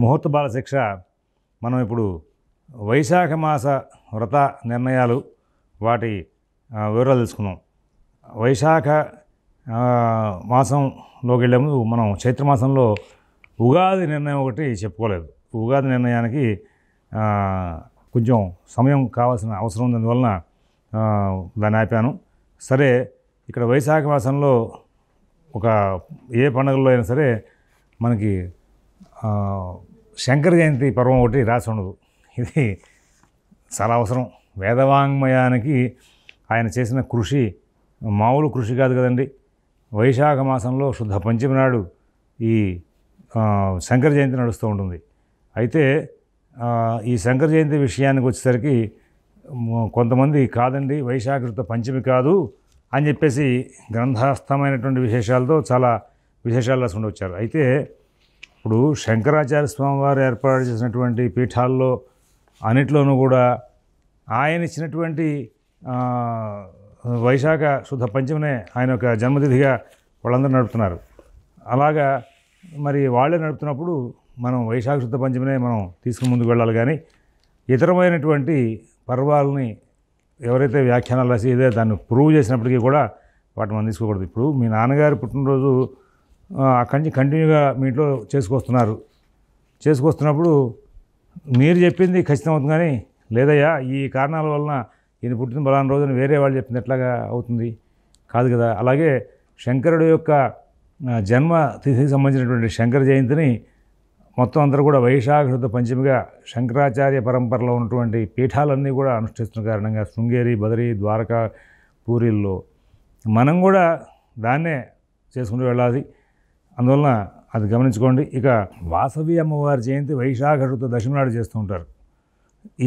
ముహూర్త బాల శిక్ష మనం ఇప్పుడు వైశాఖ మాస వ్రత నిర్ణయాలు వాటి వివరాలు తెలుసుకుందాం. వైశాఖ మాసంలోకి వెళ్ళే ముందు మనం చైత్రమాసంలో ఉగాది నిర్ణయం ఒకటి చెప్పుకోలేదు. ఉగాది నిర్ణయానికి కొంచెం సమయం కావాల్సిన అవసరం ఉన్నందువలన దాన్ని ఆపాను. సరే, ఇక్కడ వైశాఖ మాసంలో ఒక ఏ పండుగల్లో అయినా సరే మనకి శంకర జయంతి పర్వం ఒకటి రాసి ఉండదు. ఇది చాలా అవసరం. వేదవాంగ్మయానికి ఆయన చేసిన కృషి మామూలు కృషి కాదు కదండి. వైశాఖ మాసంలో శుద్ధ పంచమి నాడు ఈ శంకర జయంతి నడుస్తూ ఉంటుంది. అయితే ఈ శంకర జయంతి విషయానికి వచ్చేసరికి కొంతమంది కాదండి వైశాఖ శుద్ధ పంచమి కాదు అని చెప్పేసి గ్రంథాస్థమైనటువంటి విశేషాలతో చాలా విశేషాలు రాసుకుంటూ వచ్చారు. అయితే ఇప్పుడు శంకరాచార్య స్వామి వారు ఏర్పాటు చేసినటువంటి పీఠాల్లో అన్నిట్లోనూ కూడా ఆయన ఇచ్చినటువంటి వైశాఖ శుద్ధ పంచమినే ఆయన ఒక జన్మతిథిగా వాళ్ళందరూ నడుపుతున్నారు. అలాగా మరి వాళ్ళే నడుపుతున్నప్పుడు మనం వైశాఖ శుద్ధ పంచమినే మనం తీసుకుని ముందుకు వెళ్ళాలి. కానీ ఇతరమైనటువంటి పర్వాలని ఎవరైతే వ్యాఖ్యానాలు రాసి ఏదో దాన్ని ప్రూవ్ చేసినప్పటికీ కూడా వాటిని మనం తీసుకోకూడదు. ఇప్పుడు మీ నాన్నగారు పుట్టినరోజు అక్కడి నుంచి కంటిన్యూగా మీ ఇంట్లో చేసుకొస్తున్నప్పుడు మీరు చెప్పింది ఖచ్చితం అవుతుంది. కానీ లేదయ్యా ఈ కారణాల వలన ఈయన పుట్టిన బలానా రోజున వేరే వాళ్ళు చెప్పింది ఎట్లాగా అవుతుంది? కాదు కదా. అలాగే శంకరుడు యొక్క జన్మ తిథికి సంబంధించినటువంటి శంకర జయంతిని మొత్తం అందరూ కూడా వైశాఖ శుద్ధ పంచమిగా శంకరాచార్య పరంపరలో ఉన్నటువంటి పీఠాలన్నీ కూడా అనుష్ఠిస్తున్న కారణంగా శృంగేరి, బదరి, ద్వారకా, పూరీల్లో మనం కూడా దాన్నే చేసుకుంటూ వెళ్ళాలి. అందువలన అది గమనించుకోండి. ఇక వాసవి అమ్మవారి జయంతి వైశాఖ శుద్ధ దశమి నాడు చేస్తూ ఉంటారు.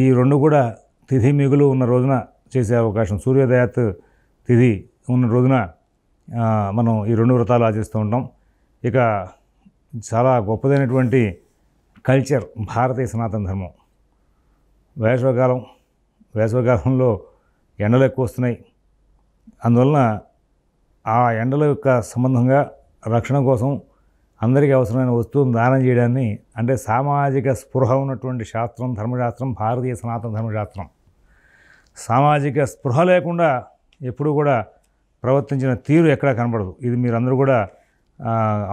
ఈ రెండు కూడా తిథి మిగులు ఉన్న రోజున చేసే అవకాశం, సూర్యోదయాత్ తిథి ఉన్న రోజున మనం ఈ రెండు వ్రతాలు ఆచరిస్తూ ఉంటాం. ఇక చాలా గొప్పదైనటువంటి కల్చర్ భారతీయ సనాతన ధర్మం. వేసవికాలంలో ఎండలు ఎక్కువ వస్తున్నాయి. అందువలన ఆ ఎండల యొక్క సంబంధంగా రక్షణ కోసం అందరికీ అవసరమైన వస్తువును దానం చేయడాన్ని, అంటే సామాజిక స్పృహ ఉన్నటువంటి శాస్త్రం, ధర్మశాస్త్రం భారతీయ సనాతన ధర్మశాస్త్రం. సామాజిక స్పృహ లేకుండా ఎప్పుడూ కూడా ప్రవర్తించిన తీరు ఎక్కడా కనబడదు. ఇది మీరందరూ కూడా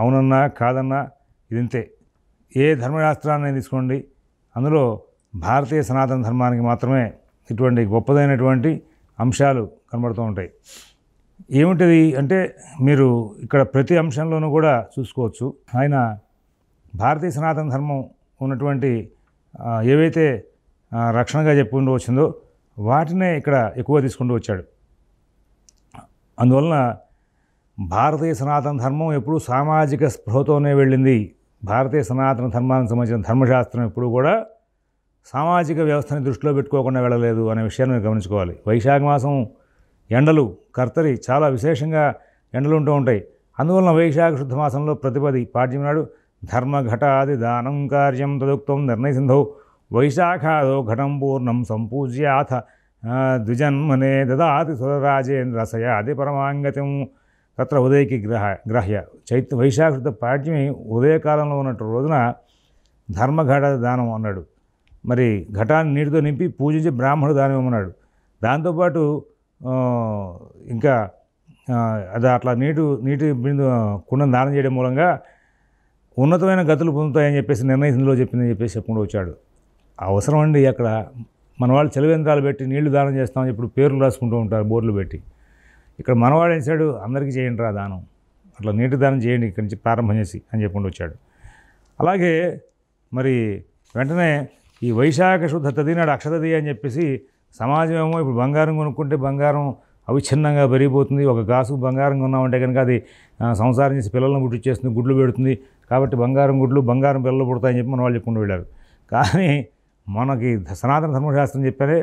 అవునన్నా కాదన్నా ఇదింతే. ఏ ధర్మశాస్త్రాన్ని తీసుకోండి, అందులో భారతీయ సనాతన ధర్మానికి మాత్రమే ఇటువంటి గొప్పదైనటువంటి అంశాలు కనబడుతూ ఉంటాయి. ఏమిటిది అంటే మీరు ఇక్కడ ప్రతి అంశంలోనూ కూడా చూసుకోవచ్చు. ఆయన భారతీయ సనాతన ధర్మం ఉన్నటువంటి ఏవైతే రక్షణగా చెప్పుకుంటూ వచ్చిందో వాటినే ఇక్కడ ఎక్కువ తీసుకుంటూ వచ్చాడు. అందువలన భారతీయ సనాతన ధర్మం ఎప్పుడూ సామాజిక స్పృహతోనే వెళ్ళింది. భారతీయ సనాతన ధర్మానికి సంబంధించిన ధర్మశాస్త్రం ఎప్పుడూ కూడా సామాజిక వ్యవస్థని దృష్టిలో పెట్టుకోకుండా వెళ్ళలేదు అనే విషయాన్ని మీరు గమనించుకోవాలి. వైశాఖ మాసం ఎండలు కర్తరి చాలా విశేషంగా ఎండలు ఉంటూ ఉంటాయి. అందువలన వైశాఖ శుద్ధ మాసంలో ప్రతిపది పాడ్యమి నాడు ధర్మఘటాది దానం కార్యం తదుక్తం నిర్ణయ సింధౌ వైశాఖాదో ఘటం పూర్ణం సంపూజ్యాథ ద్విజన్మనే దదాతి సురరాజేంద్ర సయాది పరమాంగత్యం తత్ర ఉదయకి గ్రాహ్య. వైశాఖ శుద్ధ పాడ్యమి ఉదయకాలంలో ఉన్నట్టు రోజున ధర్మఘట దానం అన్నాడు. మరి ఘటాన్ని నీటితో నింపి పూజించి బ్రాహ్మణుడు దానం ఇవ్వమన్నాడు. దాంతోపాటు ఇంకా అది అట్లా నీటి బిందు కుండను దానం చేయడం మూలంగా ఉన్నతమైన గతులు పొందుతాయని చెప్పేసి నిర్ణయంలో చెప్పిందని చెప్పేసి చెప్పుకుంటూ వచ్చాడు. అవసరం అండి. అక్కడ మన వాళ్ళు చలివేంద్రాలు పెట్టి నీళ్లు దానం చేస్తామని ఇప్పుడు పేర్లు రాసుకుంటూ ఉంటారు బోర్డులు పెట్టి. ఇక్కడ మనవాడు వేసాడు అందరికీ చేయండి రా దానం, అట్లా నీటి దానం చేయండి ఇక్కడి నుంచి ప్రారంభం చేసి అని చెప్పుకుంటూ వచ్చాడు. అలాగే మరి వెంటనే ఈ వైశాఖ శుద్ధ తది నాడు అక్షతది అని చెప్పేసి సమాజం ఏమో ఇప్పుడు బంగారం కొనుక్కుంటే బంగారం అవిచ్ఛిన్నంగా పెరిగిపోతుంది. ఒక గాసు బంగారం కొన్నామంటే కనుక అది సంసారం చేసి పిల్లలను పుట్టిచ్చేస్తుంది, గుడ్లు పెడుతుంది. కాబట్టి బంగారం గుడ్లు బంగారం పిల్లలు పుడతాయని చెప్పి మన వాళ్ళు చెప్పుకుంటూ వెళ్ళారు. కానీ మనకి సనాతన ధర్మశాస్త్రం చెప్పారే,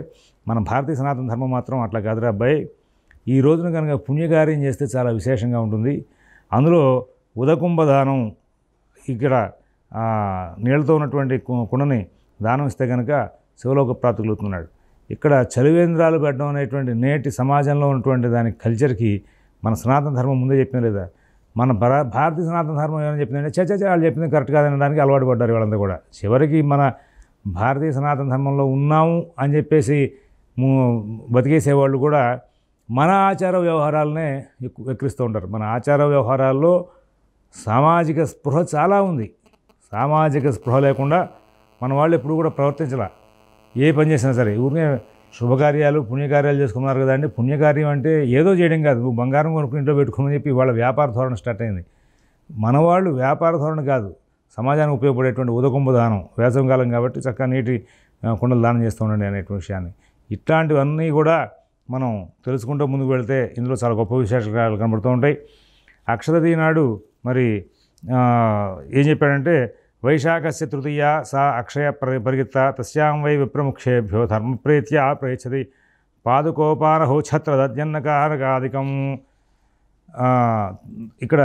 మన భారతీయ సనాతన ధర్మం మాత్రం అట్లా కాదురా అబ్బాయి. ఈ రోజున కనుక పుణ్యకార్యం చేస్తే చాలా విశేషంగా ఉంటుంది. అందులో ఉదకుంభదానం, ఇక్కడ నీళ్ళతో ఉన్నటువంటి కుండని దానం ఇస్తే కనుక శివలోక ప్రాప్తి కలుగుతున్నాడు. ఇక్కడ చలివేంద్రాలు పెట్టడం అనేటువంటి నేటి సమాజంలో ఉన్నటువంటి దాని కల్చర్కి మన సనాతన ధర్మం ముందే చెప్పిన లేదా, మన భారతీయ సనాతన ధర్మం ఏమని చెప్పిందంటే చచ్చ వాళ్ళు చెప్పింది కరెక్ట్ కాదనే దానికి అలవాటు పడ్డారు వాళ్ళంతా కూడా. చివరికి మన భారతీయ సనాతన ధర్మంలో ఉన్నాము అని చెప్పేసి బతికేసేవాళ్ళు కూడా మన ఆచార వ్యవహారాలనే ఎక్కిరిస్తూ ఉంటారు. మన ఆచార వ్యవహారాల్లో సామాజిక స్పృహ చాలా ఉంది. సామాజిక స్పృహ లేకుండా మన వాళ్ళు ఎప్పుడు కూడా ప్రవర్తించాల. ఏ పని చేసినా సరే ఊరికే శుభకార్యాలు పుణ్యకార్యాలు చేసుకున్నారు కదండి. పుణ్యకార్యం అంటే ఏదో చేయడం కాదు, నువ్వు బంగారం కొనుక్కుని ఇంట్లో పెట్టుకోమని చెప్పి వాళ్ళ వ్యాపార ధోరణి స్టార్ట్ అయింది. మన వాళ్ళు వ్యాపార ధోరణి కాదు, సమాజానికి ఉపయోగపడేటువంటి ఉదకుంభ దానం. వేసవికాలం కాబట్టి చక్కగా నీటి కుండలు దానం చేస్తూ ఉండండి అనేటువంటి విషయాన్ని, ఇట్లాంటివన్నీ కూడా మనం తెలుసుకుంటూ ముందుకు వెళితే ఇందులో చాలా గొప్ప విశేషాలు కనబడుతూ ఉంటాయి. అక్షరదీ నాడు మరి ఏం చెప్పాడంటే వైశాఖస్య తృతీయ సా అక్షయ పరిగిత్త తస్యాం వై విప్రముఖేభ్యో ధర్మప్రీత్యా ప్రయచ్చతి పాదుకోపానహో ఛత్రదజ్జన్నకారకాదికం. ఇక్కడ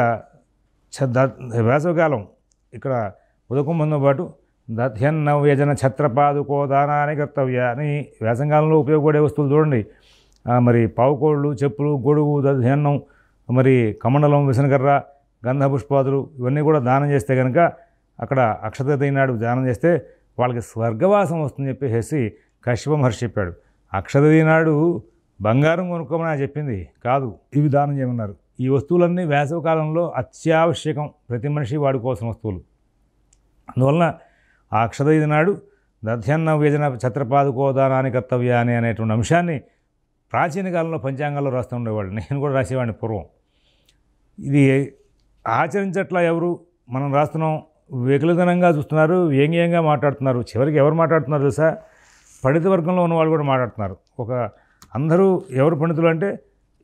వేసవికాలం ఇక్కడ ఉదకుంభంతో పాటు దధ్యన్నవ్యజన ఛత్రపాదుకోదానాన్ని కర్తవ్యాన్ని వేసవికాలంలో ఉపయోగపడే వస్తువులు చూడండి. మరి పావుకోళ్ళు, చెప్పులు, గొడుగు, దధ్యన్నం, మరి కమండలం, విసనకర్ర, గంధ పుష్పాదులు ఇవన్నీ కూడా దానం చేస్తే కనుక అక్కడ అక్షతృతీయ నాడు దానం చేస్తే వాళ్ళకి స్వర్గవాసం వస్తుందని చెప్పేసి కశ్యప మహర్షి చెప్పాడు. అక్షతృతీయ నాడు బంగారం కొనుక్కోమని చెప్పింది కాదు, ఇవి దానం చేయమన్నారు. ఈ వస్తువులన్నీ వేసవికాలంలో అత్యావశ్యకం, ప్రతి మనిషి వాడుకోవాల్సిన వస్తువులు. అందువలన ఆ అక్షతృతీయ నాడు దధ్యన్న వ్యజన ఛత్రపాదుకోదానాన్ని కర్తవ్యాన్ని అనేటువంటి అంశాన్ని ప్రాచీన కాలంలో పంచాంగాల్లో రాస్తూ ఉండేవాళ్ళు. నేను కూడా రాసేవాడిని పూర్వం. ఇది ఆచరించట్లా ఎవరు, మనం రాస్తున్నాం, వికలితనంగా చూస్తున్నారు, వ్యంగ్యంగా మాట్లాడుతున్నారు. చివరికి ఎవరు మాట్లాడుతున్నారు తెలుసా? పండిత వర్గంలో ఉన్న వాళ్ళు కూడా మాట్లాడుతున్నారు. అందరూ ఎవరు పండితులు అంటే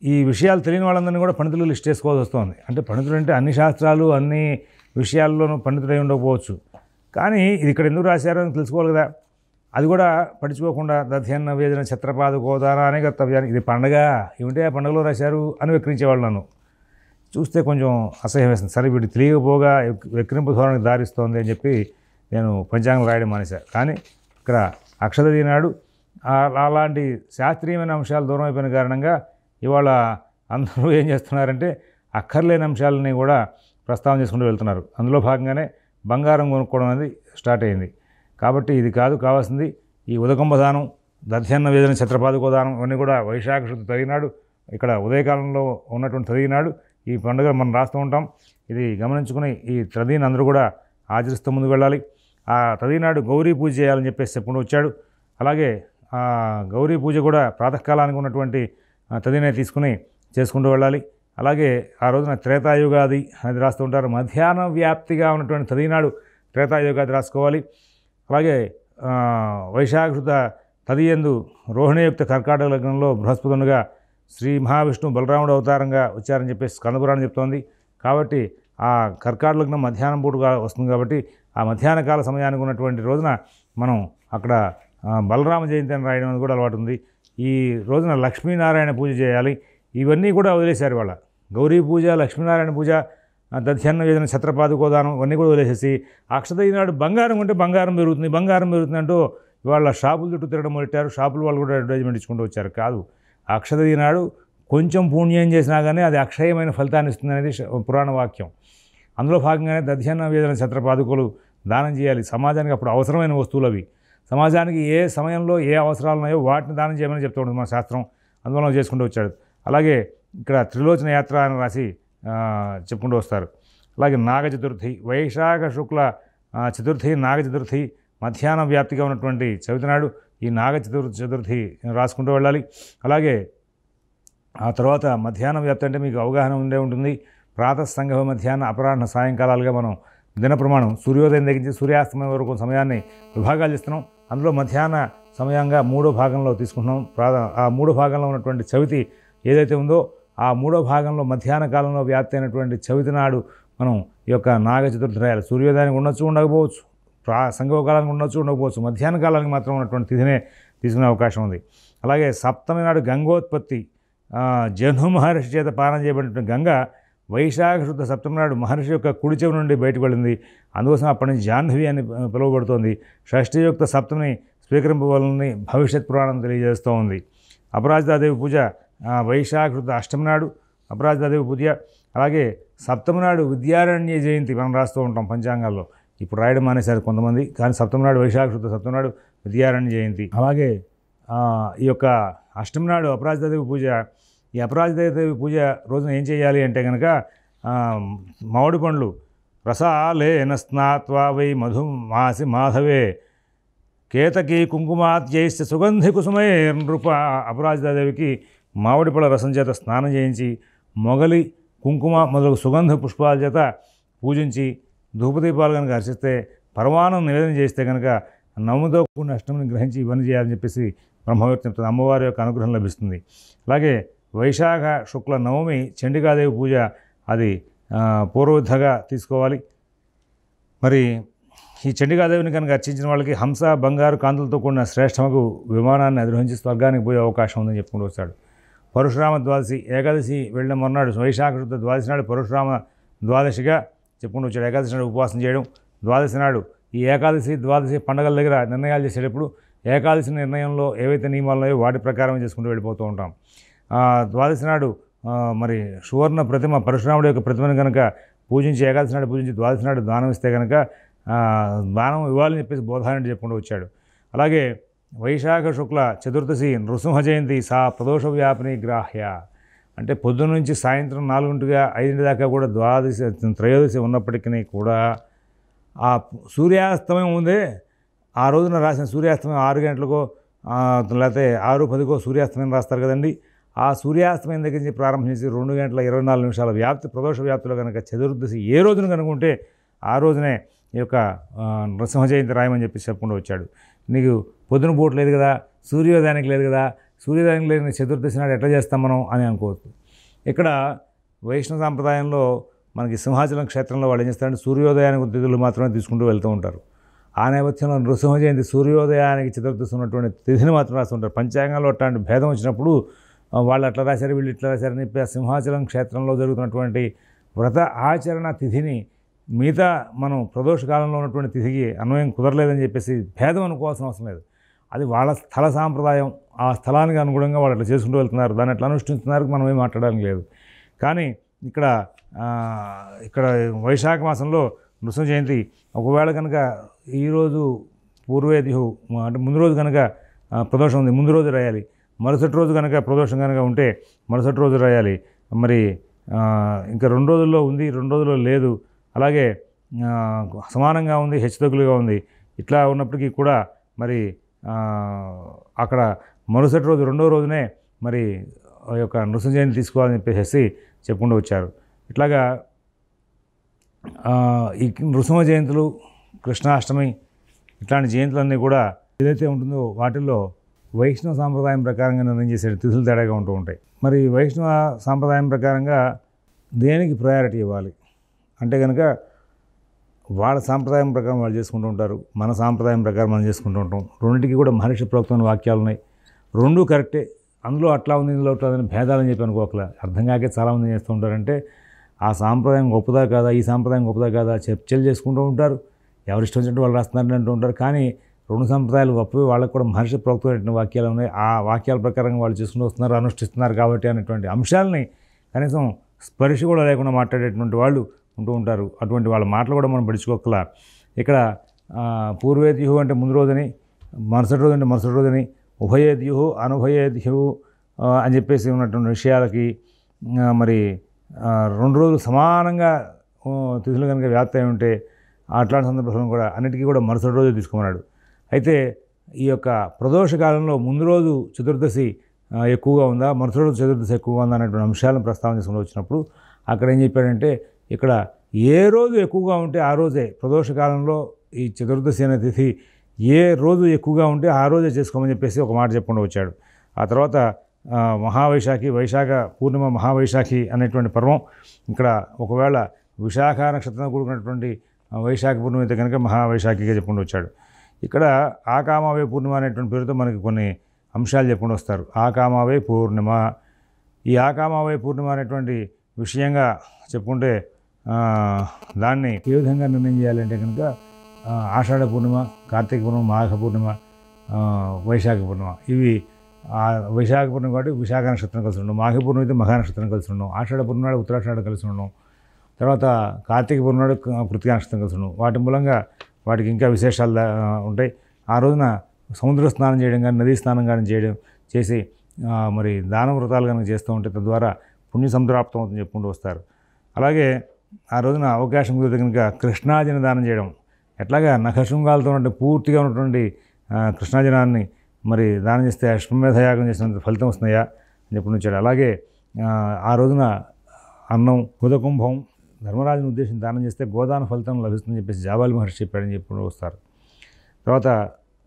ఈ విషయాలు తెలియని వాళ్ళందరినీ కూడా పండితులు లిస్ట్ చేసుకోవాల్సి వస్తుంది. అంటే పండితులు అంటే అన్ని శాస్త్రాలు అన్ని విషయాల్లోనూ పండితుడై ఉండకపోవచ్చు, కానీ ఇది ఇక్కడ ఎందుకు రాశారో అని తెలుసుకోవాలి కదా. అది కూడా పట్టించుకోకుండా దధ్యన్న వేదన ఛత్రపాదుకోదానాన్ని కర్తవ్యాన్ని, ఇది పండగ ఏమిటి ఆ పండుగలో రాశారు అని వెక్కిరించేవాళ్ళు. నన్ను చూస్తే కొంచెం అసహ్యం వేస్తుంది. సరే వీడు తెలియకపోగా వెక్కిరింపు ధోరణికి దారిస్తోంది అని చెప్పి నేను పంచాంగం రాయడం మానేశాను. కానీ ఇక్కడ అక్షతృతీయ నాడు అలాంటి శాస్త్రీయమైన అంశాలు దూరం అయిపోయిన కారణంగా ఇవాళ అందరూ ఏం చేస్తున్నారంటే అక్కర్లేని అంశాలని కూడా ప్రస్తావన చేసుకుంటూ వెళ్తున్నారు. అందులో భాగంగానే బంగారం కొనుక్కోవడం అనేది స్టార్ట్ అయింది. కాబట్టి ఇది కాదు కావాల్సింది. ఈ ఉదకుంభ దానం, దధ్యన్న వేదన ఛత్రపాదుకోదానం ఇవన్నీ కూడా వైశాఖ శుద్ధ తదినాడు, ఇక్కడ ఉదయకాలంలో ఉన్నటువంటి తదినాడు ఈ పండుగ మనం రాస్తూ ఉంటాం. ఇది గమనించుకుని ఈ తదిని అందరూ కూడా ఆచరిస్తూ ముందుకు వెళ్ళాలి. ఆ తదినాడు గౌరీ పూజ చేయాలని చెప్పేసి చెప్పుకుంటూ వచ్చాడు. అలాగే ఆ గౌరీ పూజ కూడా ప్రాతకాలానికి ఉన్నటువంటి తదినే తీసుకుని చేసుకుంటూ వెళ్ళాలి. అలాగే ఆ రోజున త్రేతాయుగాది అది రాస్తూ ఉంటారు. మధ్యాహ్న వ్యాప్తిగా ఉన్నటువంటి తదినాడు త్రేతాయుగాది రాసుకోవాలి. అలాగే వైశాఖ శుద్ధ తదియందు రోహిణీయుక్త కర్కాటక లగ్నంలో బృహస్పతునిగా శ్రీ మహావిష్ణు బలరాముడు అవతారంగా వచ్చారని చెప్పేసి స్కందపురాణం చెప్తోంది. కాబట్టి ఆ కర్కాటక లగ్నం మధ్యాహ్నం పూటగా వస్తుంది. కాబట్టి ఆ మధ్యాహ్న కాల సమయానికి ఉన్నటువంటి రోజున మనం అక్కడ బలరామ జయంతి అని రాయడం అనేది కూడా అలవాటు ఉంది. ఈ రోజున లక్ష్మీనారాయణ పూజ చేయాలి. ఇవన్నీ కూడా వదిలేశారు వాళ్ళ. గౌరీ పూజ, లక్ష్మీనారాయణ పూజ, దధ్యన్న వేదన ఛత్రపాదుకోదానం ఇవన్నీ కూడా వదిలేసేసి అక్షతృతీయ నాడు బంగారం ఉంటే బంగారం పెరుగుతుంది, బంగారం పెరుగుతుంది అంటూ వాళ్ళ షాపుల చుట్టూ తిరగడం మొదలెట్టారు. షాపుల వాళ్ళు కూడా అడ్వర్టైజ్మెంట్ ఇచ్చుకుంటూ వచ్చారు. కాదు, అక్షతృతీయ నాడు కొంచెం పుణ్యం చేసినా కానీ అది అక్షయమైన ఫలితాన్ని ఇస్తుంది అనేది పురాణ వాక్యం. అందులో భాగంగానే దధ్యన్న వేదన ఛత్రపాదుకోలు దానం చేయాలి. సమాజానికి అప్పుడు అవసరమైన వస్తువులు అవి. సమాజానికి ఏ సమయంలో ఏ అవసరాలు ఉన్నాయో వాటిని దానం చేయమని చెప్తూ ఉంటుంది మన శాస్త్రం. అందువల్ల చేసుకుంటూ వచ్చాడు. అలాగే ఇక్కడ త్రిలోచన యాత్ర అని రాసి చెప్పుకుంటూ వస్తారు. అలాగే నాగ చతుర్థి, వైశాఖ శుక్ల చతుర్థి, నాగ చతుర్థి మధ్యాహ్నం వ్యాప్తిగా ఉన్నటువంటి చవితి నాడు ఈ నాగ చతుర్థి రాసుకుంటూ వెళ్ళాలి. అలాగే ఆ తర్వాత మధ్యాహ్నం వ్యాప్తి అంటే మీకు అవగాహన ఉండే ఉంటుంది. ప్రాతఃసంగమ, మధ్యాహ్న, అపరాహ్న, సాయంకాలాలుగా మనం దిన ప్రమాణం సూర్యోదయం దగ్గర నుంచి సూర్యాస్తమయం వరకు సమయాన్ని విభాగాలు ఇస్తున్నాం. అందులో మధ్యాహ్న సమయంగా 3వ భాగంలో తీసుకుంటున్నాం. ఆ 3వ భాగంలో ఉన్నటువంటి చవితి ఏదైతే ఉందో ఆ 3వ భాగంలో మధ్యాహ్న కాలంలో వ్యాప్తి అయినటువంటి చవితి నాడు మనం ఈ యొక్క నాగ చతుర్థి రాయాలి. సూర్యోదయానికి ఉండొచ్చు, ఉండకపోవచ్చు, సంగమకాలానికి ఉండొచ్చు, ఉండకపోవచ్చు. మధ్యాహ్న కాలానికి మాత్రం ఉన్నటువంటి తిథినే తీసుకునే అవకాశం ఉంది. అలాగే సప్తమి నాడు గంగోత్పత్తి, జహ్ను మహర్షి చేత పానం చేయబడినటువంటి గంగ వైశాఖ శుద్ధ సప్తమి నాడు మహర్షి యొక్క కుడి చెవి నుండి బయటకు వెళ్ళింది. అందుకోసం అప్పటి నుంచి జాహ్నవి అని పిలువబడుతోంది. షష్ఠీయుక్త సప్తమిని స్వీకరింపవలని భవిష్యత్ పురాణం తెలియజేస్తూ ఉంది. అపరాజితాదేవి పూజ వైశాఖ శుద్ధ అష్టమి నాడు అపరాజితాదేవి పూజ. అలాగే సప్తమి నాడు విద్యారణ్య జయంతి మనం రాస్తూ ఉంటాం పంచాంగాల్లో. ఇప్పుడు రాయడం మానేశారు కొంతమంది, కానీ సప్తమి నాడు వైశాఖ శుద్ధ సప్తమి నాడు విద్యారణ్య జయంతి. అలాగే ఈ యొక్క అష్టమి నాడు అపరాజితాదేవి పూజ. ఈ అపరాజితాదేవి పూజ రోజున ఏం చేయాలి అంటే కనుక మామిడి పండ్లు రసాలేన స్నాత్వా వై మధు మాసి మాధవే కేతకి కుంకుమాత్యైశ్చ సుగంధి కుసుమే నృప. అపరాజితాదేవికి మామిడి పళ్ళ రసం చేత స్నానం చేయించి మొగలి కుంకుమ మొదలగు సుగంధ పుష్పాల చేత పూజించి ధూపదీపాలు కనుక అర్చిస్తే పరమాన్నం నివేదన చేస్తే కనుక నవమితో కూడిన అష్టమిని గ్రహించి ఇవన్నీ చేయాలని చెప్పేసి బ్రహ్మవేత్త చెప్తుంది. అమ్మవారి యొక్క అనుగ్రహం లభిస్తుంది. అలాగే వైశాఖ శుక్ల నవమి చండికాదేవి పూజ, అది పూర్వవిధంగా తీసుకోవాలి. మరి ఈ చండికాదేవిని కనుక అర్చించిన వాళ్ళకి హంస బంగారు కాంతులతో కూడిన శ్రేష్టమకు విమానాన్ని అధిరోహించి స్వర్గానికి పోయే అవకాశం ఉందని చెప్పుకుంటూ వచ్చాడు. పరశురామ ద్వాదశి ఏకాదశి వెళ్ళిన మొన్నాడు వైశాఖ శుద్ధ ద్వాదశి నాడు పరశురామ ద్వాదశిగా చెప్పుకుంటూ వచ్చాడు. ఏకాదశి నాడు ఉపవాసం చేయడం, ద్వాదశి నాడు ఈ ఏకాదశి ద్వాదశి పండుగల దగ్గర నిర్ణయాలు చేసేటప్పుడు ఏకాదశి నిర్ణయంలో ఏవైతే నియమాలు ఉన్నాయో వాటి ప్రకారం చేసుకుంటూ వెళ్ళిపోతూ ఉంటాం. ద్వాదశి నాడు మరి సువర్ణ ప్రతిమ పరశురాముడి యొక్క ప్రతిమను కనుక పూజించి ఏకాదశి నాడు పూజించి ద్వాదశి నాడు దానం ఇస్తే కనుక దానం ఇవ్వాలని చెప్పేసి బోధాన్ని చెప్పుకుంటూ వచ్చాడు. అలాగే వైశాఖ శుక్ల చతుర్దశి నృసింహ జయంతి సా ప్రదోష వ్యాపిని గ్రాహ్య. అంటే పొద్దున్న నుంచి సాయంత్రం 4-5 దాకా కూడా ద్వాదశి త్రయోదశి ఉన్నప్పటికీ కూడా ఆ సూర్యాస్తమయం ఉందే, ఆ రోజున రాసిన సూర్యాస్తమయం 6 గంటలకో లేకపోతే 6:10కో సూర్యాస్తమయం రాస్తారు కదండి. ఆ సూర్యాస్తమయం దగ్గర నుంచి ప్రారంభించి 2 గంటల 24 నిమిషాల వ్యాప్తి ప్రదోష వ్యాప్తిలో కనుక చతుర్దశి ఏ రోజున కనుకుంటే ఆ రోజునే ఈ యొక్క నృసింహ జయంతి రాయమని చెప్పి చెప్పుకుంటూ వచ్చాడు. నీకు పొద్దున పూట లేదు కదా, సూర్యోదయానికి లేదు కదా, సూర్యోదయానికి లేని చతుర్దశి నాడు ఎట్లా చేస్తాం మనం అని అనుకోవచ్చు. ఇక్కడ వైష్ణవ సాంప్రదాయంలో మనకి సింహాచలం క్షేత్రంలో వాళ్ళు ఏం చేస్తారంటే సూర్యోదయానికి తిథులు మాత్రమే తీసుకుంటూ వెళ్తూ ఉంటారు. ఆ నేపథ్యంలో నృసింహ జయంతి సూర్యోదయానికి చతుర్దశి ఉన్నటువంటి తిథిని మాత్రం రాస్తుంటారు. పంచాంగంలో అట్లాంటి భేదం వచ్చినప్పుడు వాళ్ళు అట్లా రాశారు వీళ్ళు ఇట్లా రాశారని చెప్పి ఆ సింహాచలం క్షేత్రంలో జరుగుతున్నటువంటి వ్రత ఆచరణ తిథిని మిగతా మనం ప్రదోష కాలంలో ఉన్నటువంటి తిథికి అన్వయం కుదరలేదని చెప్పేసి భేదం అనుకోవాల్సిన అవసరం లేదు. అది వాళ్ళ స్థల సాంప్రదాయం, ఆ స్థలానికి అనుగుణంగా వాళ్ళు అట్లా చేసుకుంటూ వెళ్తున్నారు, దాన్ని ఎట్లా అనుష్ఠిస్తున్నారు మనం ఏం మాట్లాడడానికి లేదు. కానీ ఇక్కడ వైశాఖ మాసంలో నృసింహ జయంతి ఒకవేళ కనుక ఈరోజు పూర్వేదిహు అంటే ముందు రోజు కనుక ప్రదోషం ఉంది, ముందు రోజు రాయాలి. మరుసటి రోజు కనుక ప్రదోషం కనుక ఉంటే మరుసటి రోజు రాయాలి. మరి ఇంకా 2 రోజుల్లో ఉంది, 2 రోజుల్లో లేదు, అలాగే సమానంగా ఉంది, హెచ్చుతగ్గులుగా ఉంది. ఇట్లా ఉన్నప్పటికీ కూడా మరి అక్కడ మరుసటి రోజు 2వ రోజునే మరి ఆ యొక్క నృసింహ జయంతి తీసుకోవాలని చెప్పేసి చెప్పుకుంటూ వచ్చారు. ఇట్లాగా ఈ నృసింహ జయంతులు, కృష్ణాష్టమి ఇట్లాంటి జయంతులన్నీ కూడా ఏదైతే ఉంటుందో వాటిల్లో వైష్ణవ సాంప్రదాయం ప్రకారంగా నిర్ణయం చేసే తిథులు తేడాగా ఉంటూ ఉంటాయి. మరి వైష్ణవ సాంప్రదాయం ప్రకారంగా దేనికి ప్రయారిటీ ఇవ్వాలి అంటే కనుక వాళ్ళ సాంప్రదాయం ప్రకారం వాళ్ళు చేసుకుంటూ ఉంటారు, మన సాంప్రదాయం ప్రకారం మనం చేసుకుంటూ ఉంటాం. రెండింటికి కూడా మహర్షి ప్రోక్తమైన వాక్యాలు ఉన్నాయి, 2 కరెక్టే. అందులో అట్లా ఉంది, ఇందులో అట్లా ఉంది భేదాలని చెప్పి అనుకోకలా. అర్థం కాకే చాలామంది చేస్తూ ఉంటారంటే ఆ సాంప్రదాయం గొప్పదా కాదా, ఈ సాంప్రదాయం గొప్పదా కాదా చర్చలు చేసుకుంటూ ఉంటారు. ఎవరిష్టం వచ్చినట్టు వాళ్ళు రాస్తున్నారని అంటూ ఉంటారు. కానీ 2 సంప్రదాయాలు గొప్పవి, వాళ్ళకు కూడా మహర్షి ప్రోక్తమైనటువంటి వాక్యాలు ఉన్నాయి. ఆ వాక్యాల ప్రకారంగా వాళ్ళు చేసుకుంటూ వస్తున్నారు, అనుష్ఠిస్తున్నారు కాబట్టి అనేటువంటి అంశాలని కనీసం స్పర్శ కూడా లేకుండా మాట్లాడేటువంటి వాళ్ళు ఉంటూ ఉంటారు. అటువంటి వాళ్ళ మాటలు కూడా మనం పడుచుకోకలా. ఇక్కడ పూర్వేద్యుహు అంటే ముందు రోజుని, మరుసటి రోజు అంటే మరుసటి రోజుని, ఉభయేద్యుహు అనుభయేద్యుహు అని చెప్పేసి ఉన్నటువంటి విషయాలకి మరి 2 రోజులు సమానంగా తిథులు కనుక వ్యాప్తి అయి ఉంటే అట్లాంటి సందర్భంలో కూడా అన్నిటికీ కూడా మరుసటి రోజు తీసుకోమన్నాడు. అయితే ఈ యొక్క ప్రదోష కాలంలో ముందు రోజు చతుర్దశి ఎక్కువగా ఉందా, మరుసటి రోజు చతుర్దశి ఎక్కువగా ఉందా అనేటువంటి అంశాలను ప్రస్తావన చేసుకుని వచ్చినప్పుడు అక్కడ ఏం చెప్పాడంటే ఇక్కడ ఏ రోజు ఎక్కువగా ఉంటే ఆ రోజే ప్రదోష కాలంలో ఈ చతుర్దశి అనే తిథి ఏ రోజు ఎక్కువగా ఉంటే ఆ రోజే చేసుకోమని చెప్పేసి ఒక మాట చెప్పుకుంటూ వచ్చాడు. ఆ తర్వాత మహావైశాఖి, వైశాఖ పూర్ణిమ మహావైశాఖి అనేటువంటి పర్వం. ఇక్కడ ఒకవేళ విశాఖ నక్షత్రం కూడుకున్నటువంటి వైశాఖ పూర్ణిమ అయితే కనుక మహావైశాఖిగా చెప్పుకుంటూ వచ్చాడు. ఇక్కడ ఆకామావే పూర్ణిమ అనేటువంటి పేరుతో మనకి కొన్ని అంశాలు చెప్పుకుంటూ వస్తారు. ఆకామావే పూర్ణిమ, ఈ ఆకామావే పూర్ణిమ అనేటువంటి విషయంగా చెప్పుకుంటే దాన్ని ఏ విధంగా నిర్ణయం చేయాలంటే కనుక ఆషాఢ పూర్ణిమ, కార్తీక పూర్ణిమ, మాఘ పూర్ణిమ, వైశాఖ పూర్ణిమ ఇవి వైశాఖ పూర్ణిమ కాబట్టి విశాఖ నక్షత్రం కలిసి ఉండడం, మాఘ పూర్ణిమ అయితే మఘా నక్షత్రం కలిసి ఉండడం, ఆషాఢ పూర్ణిమ నాడు ఉత్తరాషాఢ కలిసి ఉండడం, తర్వాత కార్తీక పూర్ణిమ నాడు కృతికా నక్షత్రం కలిసి ఉండడం. వాటి మూలంగా వాటికి ఇంకా విశేషాలు ఉంటాయి. ఆ రోజున సముద్ర స్నానం చేయడం కానీ, నదీ స్నానం కానీ చేసి మరి దాన వ్రతాలు కనుక చేస్తూ ఉంటే తద్వారా పుణ్య సంప్రాప్తం అవుతుందని చెప్పుకుంటూ వస్తారు. అలాగే ఆ రోజున అవకాశం కుదిరితే కనుక కృష్ణాజన దానం చేయడం, ఎట్లాగా నఖశృంగాలతో పూర్తిగా ఉన్నటువంటి కృష్ణాజనాన్ని మరి దానం చేస్తే అశ్వమేధయాగం చేసినంత ఫలితం వస్తున్నాయా అని చెప్పి ఉంచాడు. అలాగే ఆ రోజున అన్నం హుదకుంభం ధర్మరాజుని ఉద్దేశించి దానం చేస్తే గోదాన ఫలితం లభిస్తుందని చెప్పేసి జాబాలి మహర్షి చెప్పాడని చెప్పి వస్తారు. తర్వాత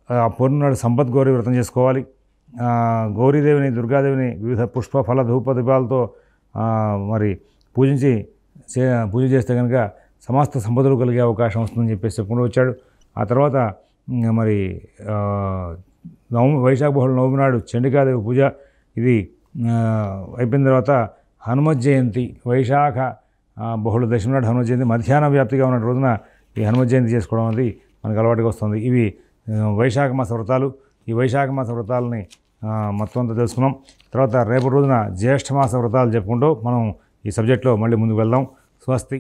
ఆ పూర్ణిమ నాడు సంపత్ గౌరీ వ్రతం చేసుకోవాలి. గౌరీదేవిని, దుర్గాదేవిని వివిధ పుష్ప ఫల ధూప దీపాలతో మరి పూజ చేస్తే కనుక సమస్త సంపదలు కలిగే అవకాశం వస్తుందని చెప్పేసి చెప్పుకుంటూ వచ్చాడు. ఆ తర్వాత మరి వైశాఖ బహుళ నవమి నాడు చండికాదేవి పూజ. ఇది అయిపోయిన తర్వాత హనుమత్ జయంతి, వైశాఖ బహుళ దశమి నాడు హనుమత్ జయంతి, మధ్యాహ్న వ్యాప్తిగా ఉన్న రోజున ఈ హనుమత్ జయంతి చేసుకోవడం అనేది మనకు అలవాటుగా వస్తుంది. ఇవి వైశాఖ మాస వ్రతాలు. ఈ వైశాఖ మాస వ్రతాలని మొత్తం అంతా తెలుసుకున్నాం. తర్వాత రేపటి రోజున జ్యేష్ఠ మాస వ్రతాలు చెప్పుకుంటూ మనం ఈ సబ్జెక్ట్లో మళ్ళీ ముందుకు వెళ్దాం. స్వస్తి.